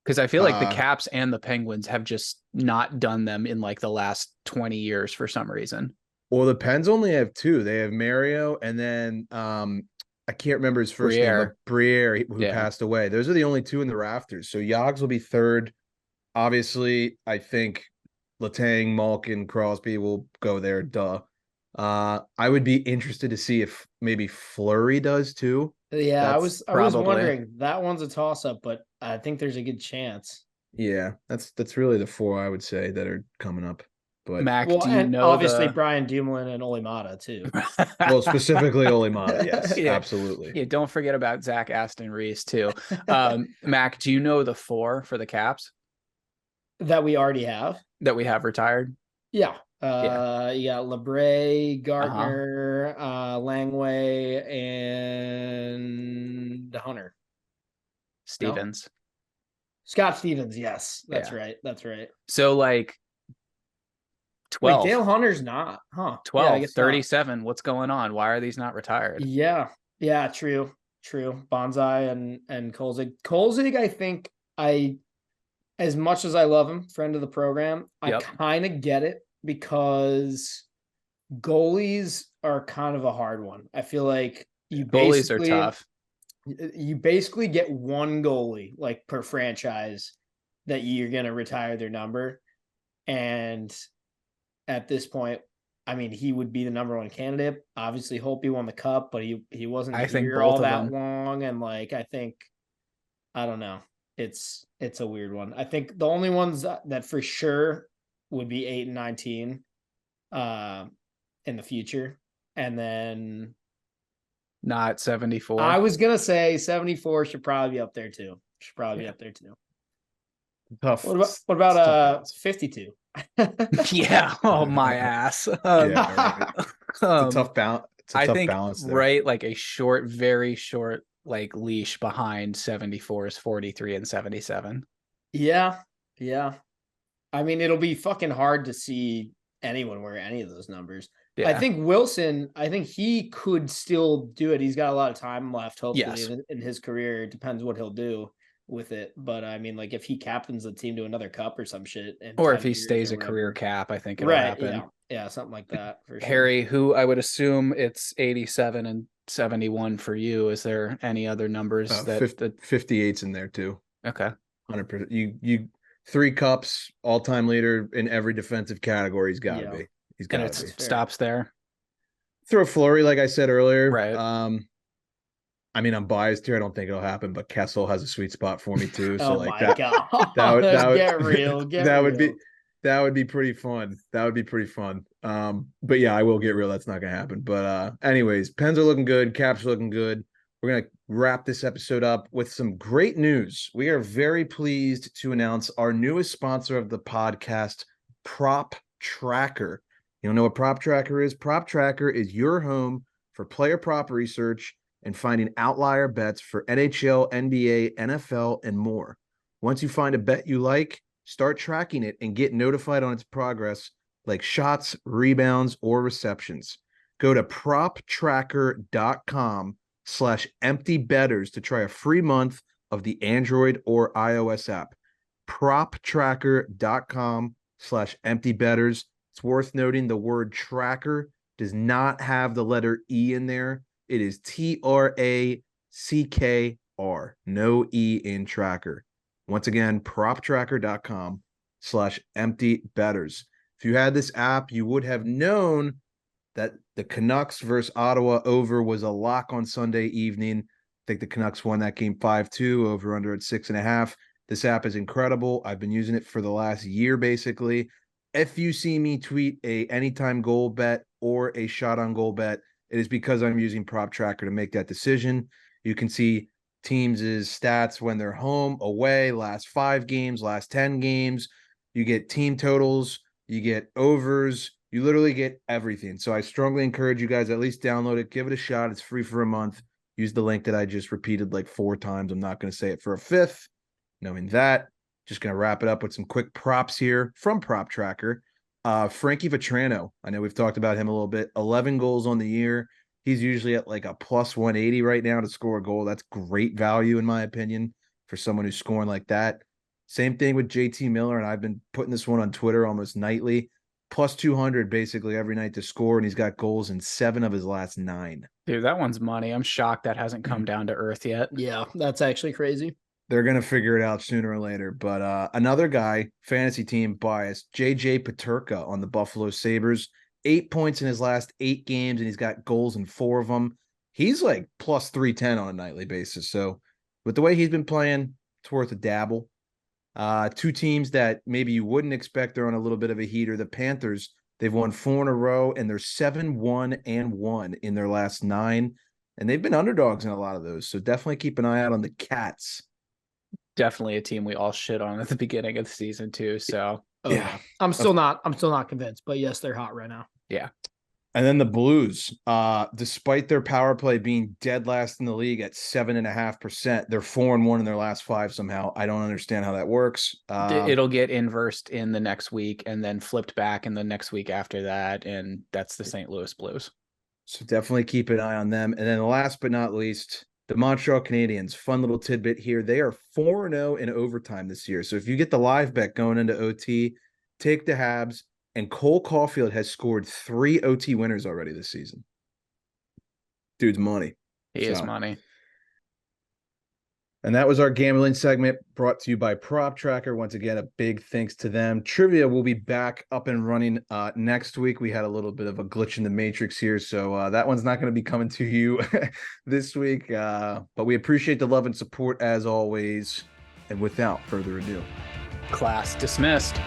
Because I feel like the Caps and the Penguins have just not done them in like the last 20 years for some reason. Well, the Pens only have 2. They have Mario and then I can't remember his first name, but Briere, who passed away. Those are the only 2 in the rafters. So Yogs will be 3rd. Obviously, I think Letang, Malkin, Crosby will go there. Duh. I would be interested to see if maybe Fleury does too. Yeah, I was wondering. That one's a toss-up, but I think there's a good chance. Yeah, that's really the 4 I would say that are coming up. But Mac, do you know obviously Brian Dumoulin and Ole Mata too. Well, specifically Ole Mata, yes, absolutely. Yeah, don't forget about Zach Aston Reese too. Mac, do you know the 4 for the Caps that we already have? That we have retired? Yeah. You got Labrie, Gardner, Langway, and Hunter. Stevens. No? Scott Stevens, yes. That's right. That's right. So like 12. Wait, Dale Hunter's not, huh? 12, 37. Not. What's going on? Why are these not retired? Yeah, true. Bonsai and Kolzig. Kolzig, I think as much as I love him, friend of the program, I kind of get it, because goalies are kind of a hard one. I feel like goalies are tough. You basically get one goalie like per franchise that you're going to retire their number. And at this point, I mean, he would be the number one candidate. Obviously, Holtby won the cup, but he wasn't here all that long. And like, I don't know. It's a weird one. I think the only ones that for sure would be 8 and 19 in the future. And then not 74. I was going to say 74 should probably be up there too. Tough. What about 52? Yeah. Oh, my ass. Right. It's a tough balance. I think balance there. Right, like a short, very short, like leash behind 74 is 43 and 77. Yeah. I mean, it'll be fucking hard to see anyone wear any of those numbers. Yeah. I think Wilson, he could still do it. He's got a lot of time left, hopefully, in his career. It depends what he'll do with it. But I mean, like if he captains the team to another cup or some shit. Or if he stays a career cap, I think it'll happen. Yeah, something like that. For sure. Harry, who I would assume it's 87 and 71 for you. Is there any other numbers that 58's in there too? Okay. 100%. You 3 cups, all-time leader in every defensive category. He's got to be. He's got to be. Stops there. Throw Fleury, like I said earlier. Right. I mean, I'm biased here. I don't think it'll happen, but Kessel has a sweet spot for me too. So God. That would get real. That would be pretty fun. But yeah, I will get real. That's not going to happen. But anyways, Pens are looking good. Caps are looking good. We're going to wrap this episode up with some great news. We are very pleased to announce our newest sponsor of the podcast, Prop Tracker. You don't know what Prop Tracker is? Prop Tracker is your home for player prop research and finding outlier bets for NHL, NBA, NFL, and more. Once you find a bet you like, start tracking it and get notified on its progress, like shots, rebounds, or receptions. Go to proptracker.com/emptybetters to try a free month of the Android or iOS app. proptracker.com/emptybetters. It's worth noting the word tracker does not have the letter E in there. It is TRACKR, no E in tracker. Once again, proptracker.com/emptybetters. If you had this app, you would have known that the Canucks versus Ottawa over was a lock on Sunday evening. I think the Canucks won that game 5-2, over under at 6.5. This app is incredible. I've been using it for the last year, basically. If you see me tweet a anytime goal bet or a shot on goal bet, it is because I'm using Prop Tracker to make that decision. You can see teams' stats when they're home, away, last 5 games, last 10 games. You get team totals, you get overs, you literally get everything. So I strongly encourage you guys at least download it, give it a shot. It's free for a month. Use the link that I just repeated like 4 times. I'm not going to say it for a 5th. Knowing that, just going to wrap it up with some quick props here from Prop Tracker. Frankie Vetrano, I know we've talked about him a little bit. 11 goals on the year. He's usually at like a plus 180 right now to score a goal. That's great value, in my opinion, for someone who's scoring like that. Same thing with JT Miller, and I've been putting this one on Twitter almost nightly. Plus 200 basically every night to score, and he's got goals in 7 of his last 9. Dude, that one's money. I'm shocked that hasn't come down to earth yet. Yeah, that's actually crazy. They're going to figure it out sooner or later. But another guy, fantasy team bias, JJ Peterka on the Buffalo Sabres. 8 points in his last 8 games, and he's got goals in 4 of them. He's like plus 310 on a nightly basis. So with the way he's been playing, it's worth a dabble. 2 teams that maybe you wouldn't expect they're on a little bit of a heater. The Panthers, they've won 4 in a row, and they're 7-1-1 in their last 9. And they've been underdogs in a lot of those. So definitely keep an eye out on the Cats. Definitely a team we all shit on at the beginning of the season too. So yeah, I'm still not convinced, but yes, they're hot right now. Yeah. And then the Blues, despite their power play being dead last in the league at 7.5%, they're 4-1 in their last 5 somehow. I don't understand how that works. It'll get inversed in the next week and then flipped back in the next week after that. And that's the St. Louis Blues. So definitely keep an eye on them. And then last but not least, the Montreal Canadiens, fun little tidbit here. They are 4-0 in overtime this year. So if you get the live bet going into OT, take the Habs. And Cole Caulfield has scored 3 OT winners already this season. Dude's money. He is money. And that was our gambling segment brought to you by Prop Tracker. Once again, a big thanks to them. Trivia will be back up and running next week. We had a little bit of a glitch in the matrix here, so that one's not going to be coming to you this week. But we appreciate the love and support as always. And without further ado, class dismissed.